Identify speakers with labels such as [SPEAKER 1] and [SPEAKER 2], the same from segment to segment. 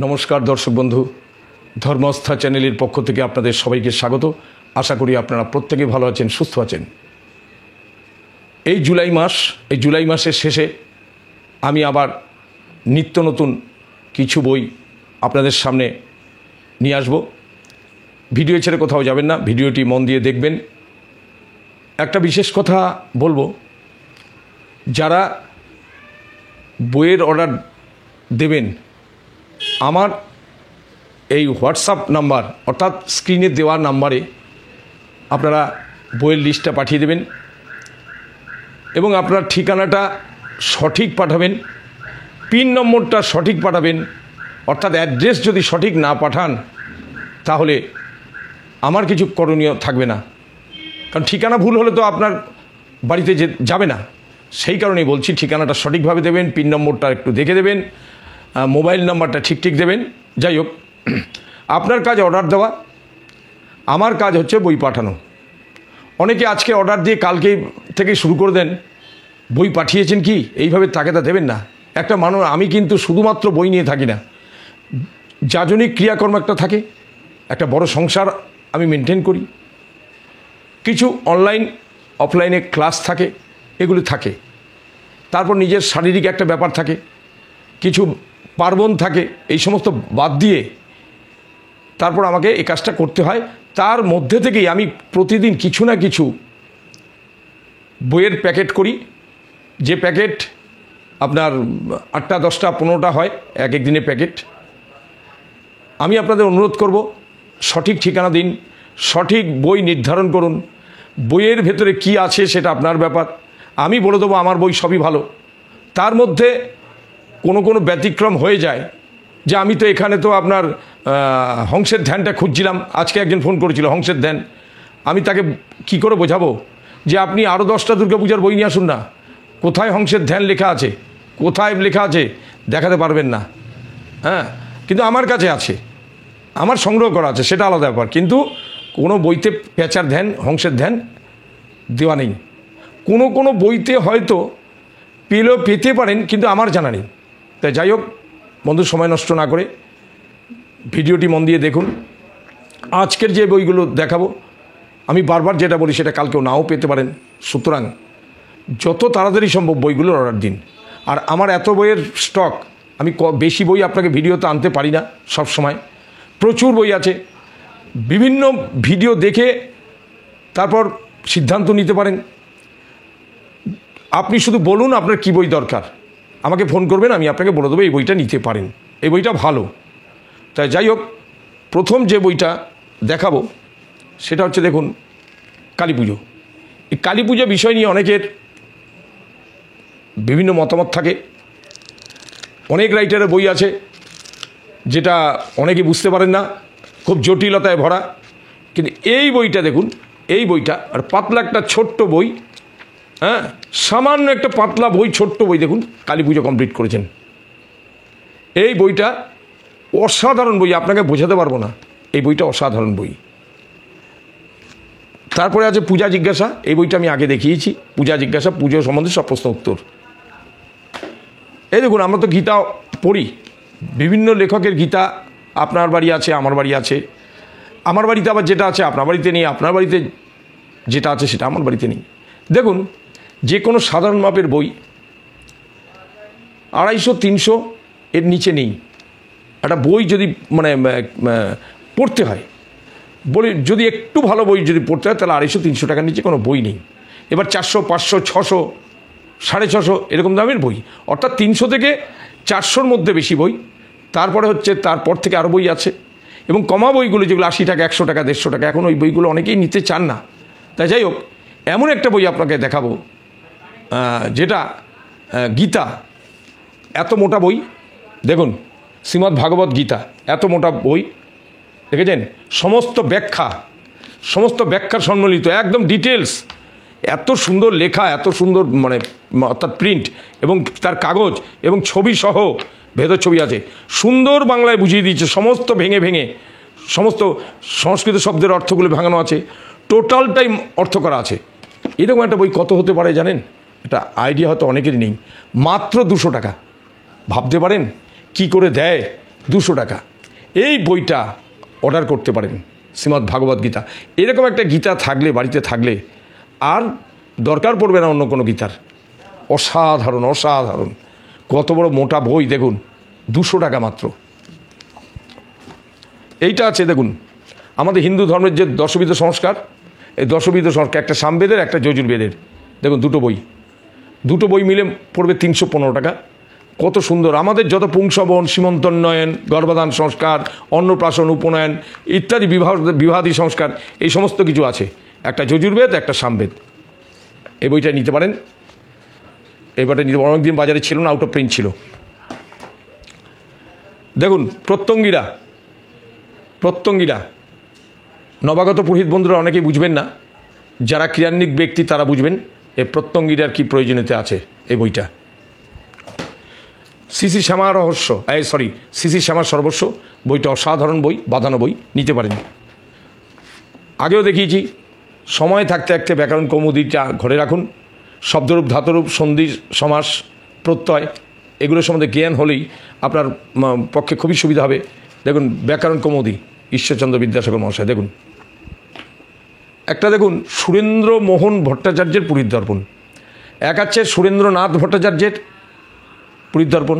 [SPEAKER 1] নমস্কার দর্শক বন্ধু, ধর্মস্থা চ্যানেলের পক্ষ থেকে আপনাদের সবাইকে স্বাগত। আশা করি আপনারা প্রত্যেকে ভালো আছেন, সুস্থ আছেন। এই জুলাই মাসের শেষে আমি আবার নিত্য নতুন কিছু বই আপনাদের সামনে নিয়ে আসব। ভিডিও ছেড়ে কোথাও যাবেন না, ভিডিওটি মন দিয়ে দেখবেন। একটা বিশেষ কথা বলবো, যারা বইয়ের অর্ডার দেবেন আমার এই হোয়াটসঅ্যাপ নাম্বার অর্থাৎ স্ক্রিনে দেওয়া নাম্বারে আপনারা বইয়ের লিস্টটা পাঠিয়ে দেবেন এবং আপনার ঠিকানাটা সঠিক পাঠাবেন, পিন নম্বরটা সঠিক পাঠাবেন। অর্থাৎ অ্যাড্রেস যদি সঠিক না পাঠান তাহলে আমার কিছু করণীয় থাকবে না, কারণ ঠিকানা ভুল হলে তো আপনার বাড়িতে যাবে না। সেই কারণেই বলছি, ঠিকানাটা সঠিকভাবে দেবেন, পিন নম্বরটা একটু দেখে দেবেন, মোবাইল নাম্বারটা ঠিক দেবেন। যাই হোক, আপনার কাজ অর্ডার দেওয়া, আমার কাজ হচ্ছে বই পাঠানো। অনেকে আজকে অর্ডার দিয়ে কালকে থেকে শুরু করে দেন, বই পাঠিয়েছেন কি, এইভাবে তাকেতা দেবেন না। একটা মানুষ, আমি কিন্তু শুধুমাত্র বই নিয়ে থাকি না, যাজনিক ক্রিয়াকর্ম একটা থাকে, একটা বড় সংসার আমি মেনটেন করি, কিছু অনলাইন অফলাইনে ক্লাস থাকে, এগুলি থাকে। তারপর নিজের শারীরিক একটা ব্যাপার থাকে, কিছু পার্বণ থাকে, এই সমস্ত বাদ দিয়ে তারপর আমাকে এই কাজটা করতে হয়। তার মধ্যে থেকেই আমি প্রতিদিন কিছু না কিছু বইয়ের প্যাকেট করি, যে প্যাকেট আপনার 8টা 10টা 15টা হয় এক এক দিনে প্যাকেট। আমি আপনাদের অনুরোধ করব, সঠিক ঠিকানা দিন, সঠিক বই নির্ধারণ করুন। বইয়ের ভেতরে কি আছে সেটা আপনার ব্যাপার, আমি বলে দেবো আমার বই সবই ভালো। তার মধ্যে কোনো ব্যতিক্রম হয়ে যায়, যে আমি তো এখানে তো আপনার হংসের ধ্যানটা খুঁজছিলাম, আজকে একজন ফোন করেছিল হংসের ধ্যান। আমি তাকে কি করে বোঝাবো যে আপনি আরও 10টা দুর্গাপূজার বই নিয়ে আসুন না, কোথায় হংসের ধ্যান লেখা আছে, কোথায় লেখা আছে দেখাতে পারবেন না। হ্যাঁ, কিন্তু আমার কাছে আছে, আমার সংগ্রহ করা আছে, সেটা আলাদা ব্যাপার। কিন্তু কোনো বইতে পেঁচার ধ্যান, হংসের ধ্যান দেওয়া নেই। কোনো বইতে হয়তো পেতে পারেন, কিন্তু আমার জানা নেই। তাই যাই হোক বন্ধু, সময় নষ্ট না করে ভিডিওটি মন দিয়ে দেখুন। আজকের যে বইগুলো দেখাবো, আমি বারবার যেটা বলি সেটা কালকেও নাও পেতে পারেন, সুতরাং যত তাড়াতাড়ি সম্ভব বইগুলোর অর্ডার দিন। আর আমার এত বইয়ের স্টক, আমি বেশি বই আপনাকে ভিডিওতে আনতে পারি না সব সময়, প্রচুর বই আছে। বিভিন্ন ভিডিও দেখে তারপর সিদ্ধান্ত নিতে পারেন। আপনি শুধু বলুন আপনার কী বই দরকার, আমাকে ফোন করবেন, আমি আপনাকে বলে দেবো এই বইটা নিতে পারেন, এই বইটা ভালো। তাই যাই হোক, প্রথম যে বইটা দেখাবো সেটা হচ্ছে, দেখুন, কালী পুজো। এই কালী পুজো বিষয় নিয়ে অনেকের বিভিন্ন মতামত থাকে। অনেক রাইটারের বই আছে যেটা অনেকে বুঝতে পারেন না, খুব জটিলতায় ভরা। কিন্তু এই বইটা দেখুন, এই বইটা আর পাতলা একটা ছোট্ট বই, হ্যাঁ, সামান্য একটা পাতলা বই, ছোট্ট বই, দেখুন কালী পুজো কমপ্লিট করেছেন। এই বইটা অসাধারণ বই, আপনাকে বোঝাতে পারবো না, এই বইটা অসাধারণ বই। তারপরে আছে পূজা জিজ্ঞাসা, এই বইটা আমি আগে দেখিয়েছি। পূজা জিজ্ঞাসা, পুজো সম্বন্ধে সব প্রশ্ন উত্তর। এই দেখুন, আমরা তো গীতা পড়ি, বিভিন্ন লেখকের গীতা আপনার বাড়ি আছে, আমার বাড়ি আছে। আমার বাড়িতে আবার যেটা আছে আপনার বাড়িতে নেই, আপনার বাড়িতে যেটা আছে সেটা আমার বাড়িতে নেই। দেখুন, যে কোনো সাধারণ মাপের বই 250-300 এর নিচে নেই। একটা বই যদি পড়তে হয়, বলি যদি একটু ভালো বই যদি পড়তে হয়, তাহলে 250-300 টাকার নিচে কোনো বই নেই। এবার 400, 500, 600, 650 এরকম দামের বই, অর্থাৎ 300 থেকে 400-র মধ্যে বেশি বই। তারপরে হচ্ছে তারপর থেকে আরও বই আছে, এবং কমা বইগুলো যেগুলো 80 টাকা, 100 টাকা, 150 টাকা, এখন ওই বইগুলো অনেকেই নিতে চান না। তাই যাই হোক, এমন একটা বই আপনাকে দেখাবো যেটা গীতা, এত মোটা বই, দেখুন শ্রীমদ্ ভাগবত গীতা, এত মোটা বই, দেখেছেন? সমস্ত ব্যাখ্যার সম্মিলিত, একদম ডিটেলস, এত সুন্দর লেখা, এত সুন্দর অর্থাৎ প্রিন্ট, এবং তার কাগজ এবং ছবি সহ, ভেতর ছবি আছে, সুন্দর বাংলায় বুঝিয়ে দিয়েছে, সমস্ত ভেঙে সমস্ত সংস্কৃত শব্দের অর্থগুলো ভাঙানো আছে, টোটালটাই অর্থ করা আছে। এরকম একটা বই কত হতে পারে জানেন? এটা আইডিয়া হয়তো অনেকেরই নেই। মাত্র 200 টাকা। ভাবতে পারেন কি করে দেয়, 200 টাকা। এই বইটা অর্ডার করতে পারেন, শ্রীমদ্ ভাগবত গীতা। এরকম একটা গীতা থাকলে, বাড়িতে থাকলে আর দরকার পড়বে না অন্য কোনো গীতার। অসাধারণ অসাধারণ, কত বড় মোটা বই দেখুন, 200 টাকা মাত্র। এইটা আছে দেখুন, আমাদের হিন্দু ধর্মের যে দশবিধ সংস্কার, এই দশবিধ সংস্কার, একটা সামবেদের একটা যজুর্বেদের, দেখুন দুটো বই মিলে পড়বে 315 টাকা। কত সুন্দর। আমাদের যত পুংসবন, সীমন্তোন্নয়ন, গর্ভধান সংস্কার, অন্নপ্রাশন, উপনয়ন ইত্যাদি বিবাহাদি সংস্কার, এই সমস্ত কিছু আছে। একটা যজুর্বেদ, একটা সামবেদ। এই বইটা নিতে পারেন। এই বইটা নিতে অনেকদিন বাজারে ছিল না, আউট অফ প্রিন্ট ছিল। দেখুন প্রত্যঙ্গীরা নবাগত পুরোহিত বন্ধুরা অনেকেই বুঝবেন না, যারা ক্রিয়ান্বিক ব্যক্তি তারা বুঝবেন এই প্রত্যঙ্গীরার কী প্রয়োজনীয়তা আছে। এই বইটা শ্রী শ্যামা রহস্য, শ্রী শ্যামা সর্বস্ব, বইটা অসাধারণ বই, বাঁধানো বই, নিতে পারেন। আগেও দেখিয়েছি, সময় থাকতে থাকতে ব্যাকরণ কৌমুদীটা ঘরে রাখুন। শব্দরূপ, ধাতুরূপ, সন্ধি, সমাস, প্রত্যয় এগুলোর সম্বন্ধে জ্ঞান হলেই আপনার পক্ষে খুবই সুবিধা হবে। দেখুন ব্যাকরণ কৌমুদী, ঈশ্বরচন্দ্র বিদ্যাসাগর মহাশয়। দেখুন একটা দেখুন সুরেন্দ্র মোহন ভট্টাচার্যের পুরীদর্পণ, এক আছে সুরেন্দ্রনাথ ভট্টাচার্যের পুরীদর্পণ,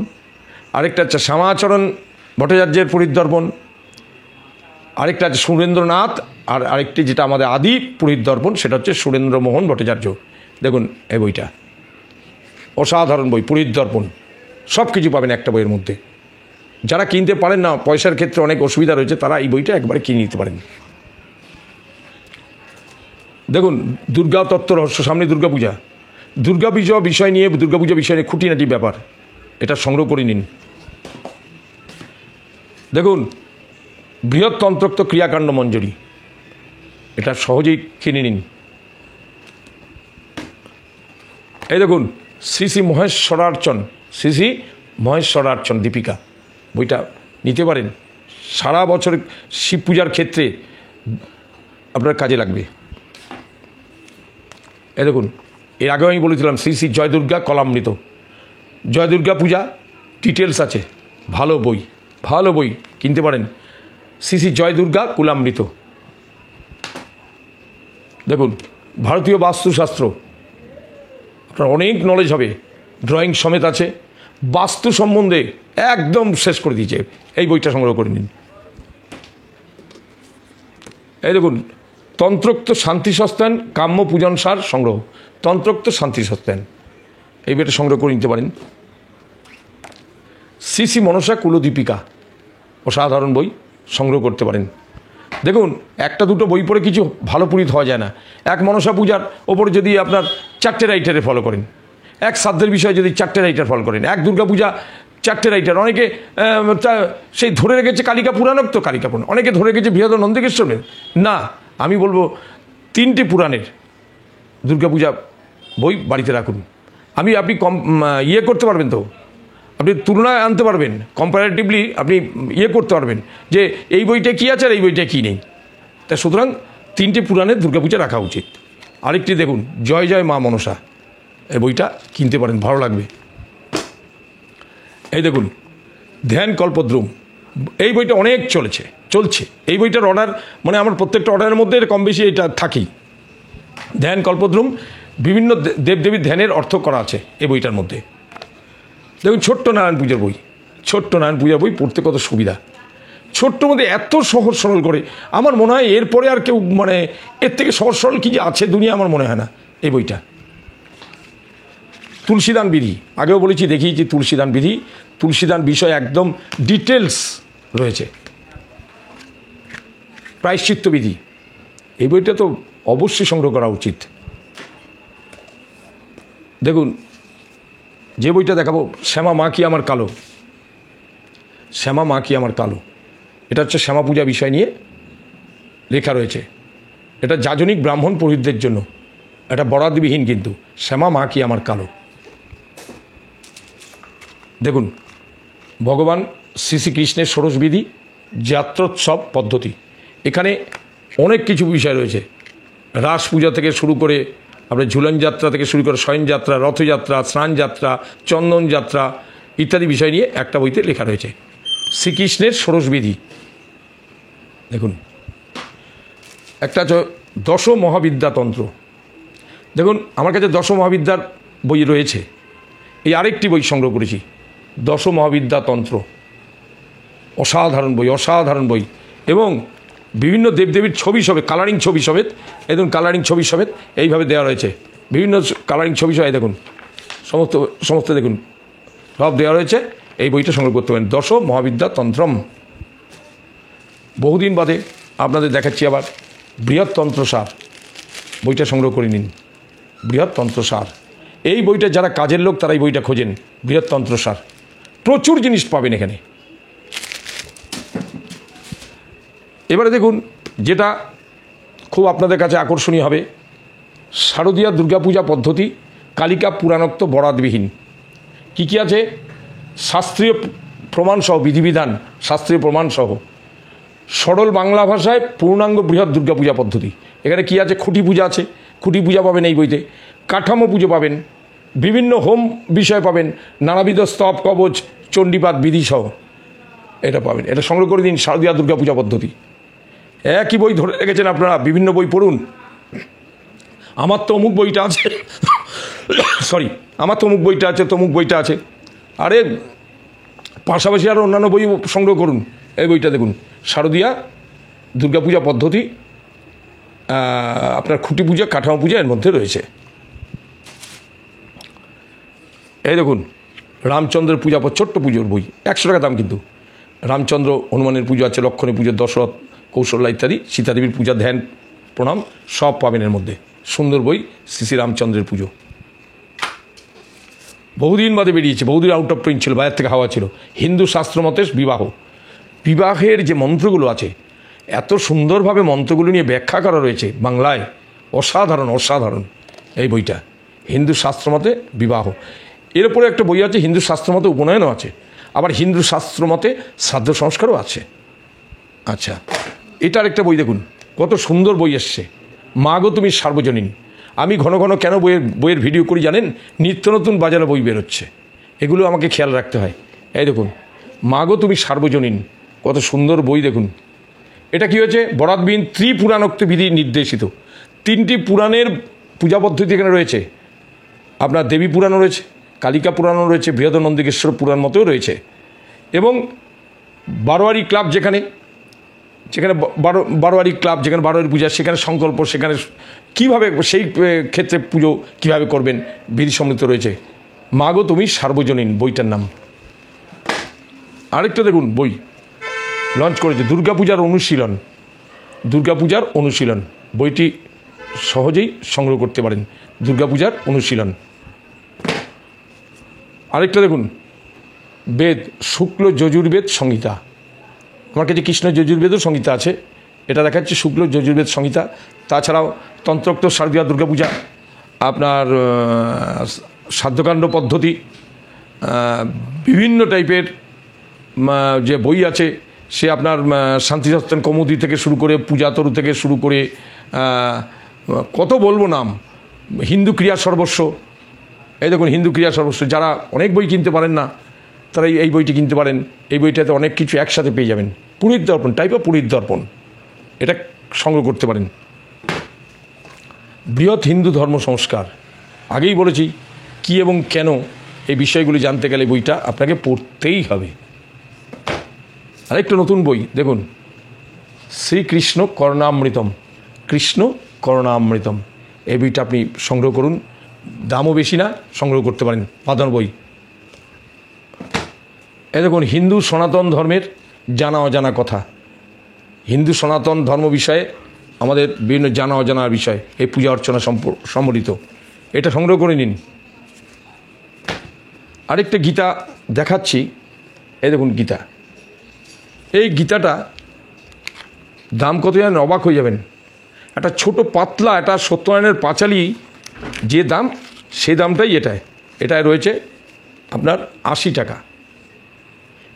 [SPEAKER 1] আরেকটা আছে শ্যামাচরণ ভট্টাচার্যের পুরীদর্পণ, আরেকটা আছে সুরেন্দ্রনাথ, আর আরেকটি যেটা আমাদের আদি পুরীদর্পণ সেটা হচ্ছে সুরেন্দ্রমোহন ভট্টাচার্য। দেখুন এই বইটা অসাধারণ বই, পুরীদর্পণ, সব কিছু পাবেন একটা বইয়ের মধ্যে। যারা কিনতে পারেন না, পয়সার ক্ষেত্রে অনেক অসুবিধা রয়েছে, তারা এই বইটা একবারে কিনে নিতে পারেন। দেখুন দুর্গা তত্ত্ব রহস্য, সামনে দুর্গাপূজা, দুর্গাপূজা বিষয় নিয়ে খুঁটিনাটি ব্যাপার, এটা সংগ্রহ করে নিন। দেখুন বৃহৎ তন্ত্রোক্ত ক্রিয়াকাণ্ড মঞ্জরি, এটা সহজেই কিনে নিন। এই দেখুন শ্রী শ্রী মহেশ্বরার্চন দীপিকা, বইটা নিতে পারেন। সারা বছর শিব পূজার ক্ষেত্রে আপনার কাজে লাগবে। এই দেখুন এর আগেও আমি বলেছিলাম শ্রী শ্রী জয় দুর্গা কলামৃত, জয় দুর্গা পূজা ডিটেলস আছে, ভালো বই কিনতে পারেন। শ্রী শ্রী জয় দুর্গা কুলামৃত। দেখুন ভারতীয় বাস্তুশাস্ত্র, আপনার অনেক নলেজ হবে, ড্রয়িং সমেত আছে, বাস্তু সম্বন্ধে একদম শেষ করে দিয়েছে। এই বইটা সংগ্রহ করে নিন। এই দেখুন তন্ত্রোক্ত শান্তি সস্তান কাম্য পূজন সার সংগ্রহ, তন্ত্রোক্ত শান্তি সস্তান, এই বইটা সংগ্রহ করে নিতে পারেন। শ্রী শ্রী মনসা কুলদীপিকা, অসাধারণ বই, সংগ্রহ করতে পারেন। দেখুন একটা দুটো বই পড়ে কিছু ভালো পুরোহিত হওয়া যায় না। এক মনসা পূজার ওপরে যদি আপনার 4টে রাইটারে ফলো করেন, এক শ্রাদ্ধের বিষয়ে যদি 4টে রাইটার ফলো করেন, এক দুর্গাপূজা 4টে রাইটার, অনেকে সেই ধরে রেখেছে কালিকা পুরাণক, তো কালিকা পুরাণ, অনেকে ধরে রেখেছে বৃহৎ নন্দিকেশ্বরের। না, আমি বলবো 3টে পুরাণের দুর্গাপূজা বই বাড়িতে রাখুন। আপনি করতে পারবেন, তো আপনি তুলনায় আনতে পারবেন, কম্পারেটিভলি আপনি করতে পারবেন যে এই বইটা কী আছে আর এই বইটা কী নেই। তা সুতরাং 3টে পুরাণের দুর্গাপূজা রাখা উচিত। আরেকটি দেখুন জয় জয় মা মনসা, এই বইটা কিনতে পারেন, ভালো লাগবে। এই দেখুন ধ্যান কল্পদ্রুম, এই বইটা অনেক চলছে। এই বইটার অর্ডার মানে আমার প্রত্যেকটা অর্ডারের মধ্যে কম বেশি এটা থাকেই। ধ্যান কল্পদ্রুম, বিভিন্ন দেবদেবীর ধ্যানের অর্থ করা আছে এই বইটার মধ্যে। দেখুন ছোট্ট নারায়ণ পূজার বই, পড়তে কত সুবিধা, ছোট্ট মধ্যে এত সহজ সরল করে। আমার মনে হয় এরপরে আর কেউ মানে এর থেকে সহজ সরল কি যে আছে দুনিয়া, আমার মনে হয় না। এই বইটা তুলসীদান বিধি, আগেও বলেছি, দেখিয়েছি তুলসীদান বিষয় একদম ডিটেলস রয়েছে। প্রায়শ্চিত্ত বিধি, এই বইটা তো অবশ্যই সংগ্রহ করা উচিত। দেখুন যে বইটা দেখাবো, শ্যামা মা কি আমার কালো, এটা হচ্ছে শ্যামা পূজা বিষয় নিয়ে লেখা রয়েছে। এটা যাজনিক ব্রাহ্মণ পুরোহিতদের জন্য, এটা বরাদবিহীন, কিন্তু শ্যামা মা কি আমার কালো। দেখুন ভগবান শ্রীকৃষ্ণের ষোড়শবিধি, যাত্রোৎসব পদ্ধতি, এখানে অনেক কিছু বিষয় রয়েছে। রাস পূজা থেকে শুরু করে আপনার ঝুলন যাত্রা থেকে শুরু করে শয়ন যাত্রা, রথযাত্রা, স্নান যাত্রা, চন্দন যাত্রা ইত্যাদি বিষয় নিয়ে একটা বইতে লেখা রয়েছে। শ্রীকৃষ্ণের ষোড়শবিধি। দেখুন, একটা দশ মহাবিদ্যাতন্ত্র। দেখুন, আমার কাছে দশ মহাবিদ্যার বই রয়েছে। এই আরেকটি বই সংগ্রহ করেছি, দশ মহাবিদ্যাতন্ত্র। অসাধারণ বই, অসাধারণ বই। এবং বিভিন্ন দেবদেবীর ছবি সমেত, কালারিং ছবি সমেত, এই দেখুন কালারিং ছবি সমেত এইভাবে দেওয়া রয়েছে। বিভিন্ন কালারিং ছবি সমেত দেখুন, সমস্ত দেখুন সব দেওয়া রয়েছে। এই বইটা সংগ্রহ করতে পারেন, দশ মহাবিদ্যাতন্ত্রম। বহুদিন বাদে আপনাদের দেখাচ্ছি আবার বৃহত্তন্ত্রসার, বইটা সংগ্রহ করে নিন। বৃহত্তন্ত্রসার, এই বইটা যারা কাজের লোক তারা এই বইটা খোঁজেন। বৃহত্তন্ত্রসার, প্রচুর জিনিস পাবেন এখানে। এবারে দেখুন, যেটা খুব আপনাদের কাছে আকর্ষণীয় হবে, শারদীয়া দুর্গাপূজা পদ্ধতি, কালিকা পুরাণোক্ত বরাদবিহীন। কী কী আছে? শাস্ত্রীয় প্রমাণসহ, বিধিবিধান শাস্ত্রীয় প্রমাণসহ, সরল বাংলা ভাষায় পূর্ণাঙ্গ বৃহৎ দুর্গাপূজা পদ্ধতি। এখানে কী আছে? খুঁটি পূজা আছে, খুঁটি পূজা পাবেন এই বইতে। কাঠামো পুজো পাবেন, বিভিন্ন হোম বিষয় পাবেন, নানাবিধ স্তব কবচ চণ্ডীপাঠ বিধিসহ এটা পাবেন। এটা সংগ্রহ করে দিন, শারদীয়া দুর্গাপূজা পদ্ধতি। একই বই ধরে রেখেছেন আপনারা, বিভিন্ন বই পড়ুন। আমার তো অমুক বইটা আছে, সরি, আমার তো অমুক বইটা আছে, তমুক বইটা আছে। আরে পাশাপাশি আরও অন্যান্য বই সংগ্রহ করুন। এই বইটা দেখুন, শারদীয়া দুর্গাপূজা পদ্ধতি, আপনার খুঁটি পূজা, কাঠামো পূজা এর মধ্যে রয়েছে। এই দেখুন, রামচন্দ্রের পূজা, ছোট্ট পুজোর বই, 100 টাকা দাম কিন্তু। রামচন্দ্র, হনুমানের পুজো আছে, লক্ষ্মণের পুজো, দশরথ, কৌশল্যা ইত্যাদি, সীতাদেবীর পূজা, ধ্যান, প্রণাম সব পাবেন এর মধ্যে। সুন্দর বই, শ্রী রামচন্দ্রের পুজো। বহুদিন বাদে বেরিয়েছে, বহুদিন আউট অফ প্রিন্ট ছিল, বাইরে থেকে হাওয়া ছিল। হিন্দু শাস্ত্র মতে বিবাহ, বিবাহের যে মন্ত্রগুলো আছে, এত সুন্দরভাবে মন্ত্রগুলো নিয়ে ব্যাখ্যা করা রয়েছে বাংলায়, অসাধারণ, অসাধারণ এই বইটা। হিন্দু শাস্ত্র মতে বিবাহ। এর উপরে একটা বই আছে, হিন্দু শাস্ত্র মতে উপনয়নও আছে, আবার হিন্দু শাস্ত্র মতে শ্রাদ্ধ সংস্কারও আছে। আচ্ছা, এটার একটা বই দেখুন, কত সুন্দর বই এসছে, মা গো তুমি সার্বজনীন। আমি ঘন ঘন কেন বইয়ের ভিডিও করি জানেন? নিত্য নতুন বাজারে বই বেরোচ্ছে, এগুলো আমাকে খেয়াল রাখতে হয়। এই দেখুন, মা গো তুমি সার্বজনীন, কত সুন্দর বই দেখুন। এটা কী হয়েছে? বরাদবিহীন ত্রিপুরাণোক্ত বিধি নির্দেশিত। 3টি পুরাণের পূজা পদ্ধতি এখানে রয়েছে। আপনার দেবী পুরাণও রয়েছে, কালিকা পুরাণও রয়েছে, বৃহদনন্দিকেশ্বর পুরাণ মতেও রয়েছে। এবং বারোয়ারি ক্লাব, যেখানে বারোয়ারি ক্লাব, যেখানে বারোয়ারি পূজা, সেখানে সংকল্প, সেখানে কীভাবে সেই ক্ষেত্রে পুজো কীভাবে করবেন বিধি সম্মিলিত রয়েছে। মা গো তুমি সার্বজনীন বইটার নাম। আরেকটা দেখুন বই লঞ্চ করেছে, দুর্গাপূজার অনুশীলন। দুর্গাপূজার অনুশীলন বইটি সহজেই সংগ্রহ করতে পারেন, দুর্গাপূজার অনুশীলন। আরেকটা দেখুন, বেদ, শুক্ল যজুর্বেদ সংহিতা। আমার কাছে কৃষ্ণ যজুর্বেদও সংহিতা আছে, এটা দেখাচ্ছে শুক্ল যজুর্বেদ সংহিতা। তাছাড়াও তন্ত্রোক্ত শারদীয়া দুর্গাপূজা, আপনার সাধ্যকাণ্ড পদ্ধতি, বিভিন্ন টাইপের যে বই আছে, সে আপনার শান্তিসত্তান কৌমুদি থেকে শুরু করে, পূজাতরু থেকে শুরু করে, কত বলবো নাম, হিন্দু ক্রিয়া সর্বস্ব। এই দেখুন, হিন্দু ক্রিয়া সর্বস্ব। যারা অনেক বই কিনতে পারেন না, তারা এই বইটি কিনতে পারেন। এই বইটাতে অনেক কিছু একসাথে পেয়ে যাবেন। পুরীর দর্পণ, টাইপ অফ পুরীর দর্পণ, এটা সংগ্রহ করতে পারেন। বৃহৎ হিন্দু ধর্ম সংস্কার, আগেই বলেছি কি এবং কেন, এই বিষয়গুলি জানতে গেলে বইটা আপনাকে পড়তেই হবে। আরেকটা নতুন বই দেখুন, শ্রীকৃষ্ণ করণামৃতম, কৃষ্ণ করণামৃতম। এই বইটা আপনি সংগ্রহ করুন, দামও বেশি না, সংগ্রহ করতে পারেন, পাতানো বই। এই দেখুন, হিন্দু সনাতন ধর্মের জানা অজানা কথা, হিন্দু সনাতন ধর্ম বিষয়ে আমাদের বিভিন্ন জানা অজানা বিষয়, এই পূজা অর্চনা সম্বলিত, এটা সংগ্রহ করে নিন। আরেকটা গীতা দেখাচ্ছি, এই দেখুন গীতা। এই গীতাটা দাম কত জানেন? অবাক হয়ে যাবেন। একটা ছোট পাতলা, একটা সত্যনারায়ণের পাঁচালি যে দাম, সেই দামটাই এটায় রয়েছে আপনার 80 টাকা।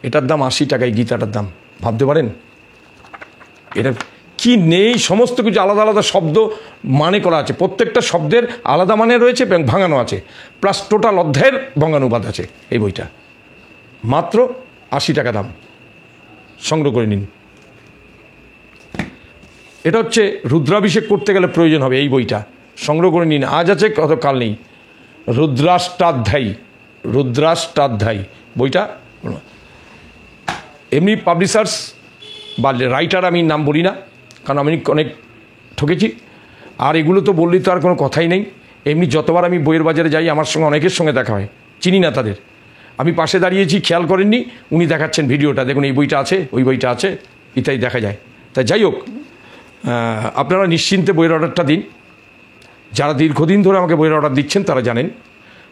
[SPEAKER 1] এটার দাম 80 টাকা, এই গীতাটার দাম। ভাবতে পারেন এটা কি নেই? সমস্ত কিছু আলাদা আলাদা শব্দ মানে করা আছে, প্রত্যেকটা শব্দের আলাদা মানে রয়েছে এবং ভাঙানো আছে, প্লাস টোটাল অধ্যায়ের ভঙ্গানুবাদ আছে। এই বইটা মাত্র 80 টাকা দাম। সংগ্রহ করে নিন। এটা হচ্ছে রুদ্রাভিষেক করতে গেলে প্রয়োজন হবে এই বইটা, সংগ্রহ করে নিন। আজ আছে কত কাল নেই। রুদ্রাষ্টাধ্যায়ী বইটা। এমনি পাবলিশার্স বা রাইটার আমি নাম বলি না, কারণ আমি অনেক ঠকেছি। আর এগুলো তো বললেই তো আর কোনো কথাই নেই। এমনি যতবার আমি বইয়ের বাজারে যাই আমার সঙ্গে অনেকের সঙ্গে দেখা হয়, চিনি না তাদের। আমি পাশে দাঁড়িয়েছি, খেয়াল করেননি, উনি দেখাচ্ছেন ভিডিওটা, দেখুন এই বইটা আছে, ওই বইটা আছে, ইত্যাদি দেখা যায়। তাই যাই হোক, আপনারা নিশ্চিন্তে বইয়ের অর্ডারটা দিন। যারা দীর্ঘদিন ধরে আমাকে বইয়ের অর্ডার দিচ্ছেন তারা জানেন।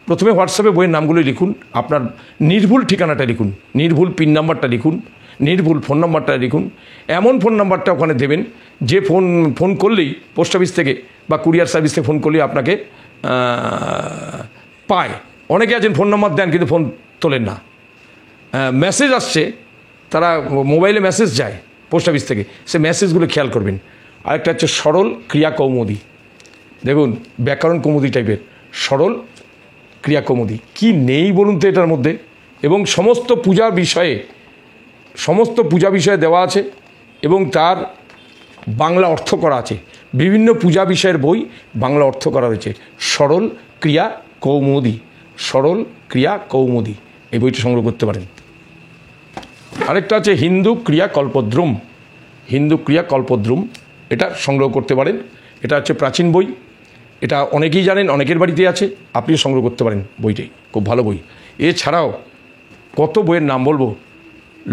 [SPEAKER 1] প্রথমে হোয়াটসঅ্যাপে বইয়ের নামগুলো লিখুন, আপনার নির্ভুল ঠিকানাটা লিখুন, নির্ভুল পিন নাম্বারটা লিখুন, নির্ভুল ফোন নাম্বারটা লিখুন। এমন ফোন নাম্বারটা ওখানে দেবেন যে ফোন করলেই পোস্ট অফিস থেকে বা কুরিয়ার সার্ভিস থেকে ফোন করলেই আপনাকে পায়। অনেকে আছেন ফোন নাম্বার দেন কিন্তু ফোন তোলেন না, মেসেজ আসছে, তারা মোবাইলে মেসেজ যায় পোস্ট অফিস থেকে, সে মেসেজগুলো খেয়াল করবেন। আরেকটা হচ্ছে সরল ক্রিয়া কৌমুদী, দেখুন ব্যাকরণ কৌমুদী টাইপের সরল ক্রিয়া কৌমুদী, কি নেই বলুন তো এটার মধ্যে। এবং সমস্ত পূজা বিষয়ে দেওয়া আছে এবং তার বাংলা অর্থ করা আছে। বিভিন্ন পূজা বিষয়ের বই বাংলা অর্থ করা রয়েছে। সরল ক্রিয়া কৌমুদী এই বইটা সংগ্রহ করতে পারেন। আরেকটা আছে হিন্দু ক্রিয়া কল্পদ্রুম, এটা সংগ্রহ করতে পারেন। এটা হচ্ছে প্রাচীন বই, এটা অনেকেই জানেন, অনেকের বাড়িতে আছে, আপনিও সংগ্রহ করতে পারেন। বইটাই খুব ভালো বই। এছাড়াও কত বইয়ের নাম বলবো,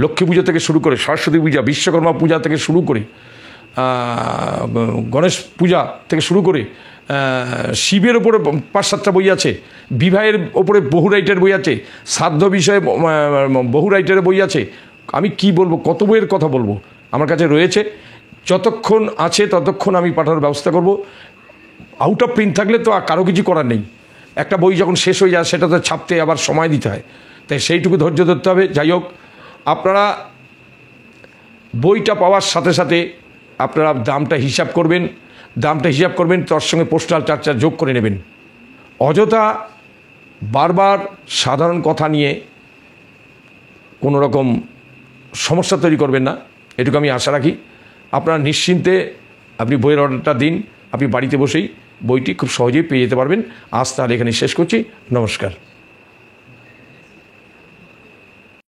[SPEAKER 1] লক্ষ্মী পূজা থেকে শুরু করে, সরস্বতী পূজা, বিশ্বকর্মা পূজা থেকে শুরু করে, গণেশ পূজা থেকে শুরু করে, শিবের ওপরে 5-7টা বই আছে, বিবাহের ওপরে বহু রাইটার বই আছে, শ্রাদ্ধ বিষয়ে বহু রাইটারের বই আছে। আমি কি বলবো, কত বইয়ের কথা বলবো, আমার কাছে রয়েছে। যতক্ষণ আছে ততক্ষণ আমি পাঠানোর ব্যবস্থা করব। আউট অফ প্রিন্ট থাকলে তো আর কারো কিছু করার নেই। একটা বই যখন শেষ হয়ে যায় সেটা তো ছাপতে আবার সময় দিতে হয়, তাই সেইটুকু ধৈর্য ধরতে হবে। যাই হোক, আপনারা বইটা পাওয়ার সাথে সাথে আপনারা দামটা হিসাব করবেন, তার সঙ্গে পোস্টাল চার্জটা যোগ করে নেবেন। অযথা বারবার সাধারণ কথা নিয়ে কোনো রকম সমস্যা তৈরি করবেন না, এটুকু আমি আশা রাখি। আপনারা নিশ্চিন্তে আপনি বইয়ের অর্ডারটা দিন, আপনি বাড়িতে বসেই বইটি খুব সহজেই পেয়ে যেতে পারবেন। আজ তাহলে এখানে শেষ করছি, নমস্কার।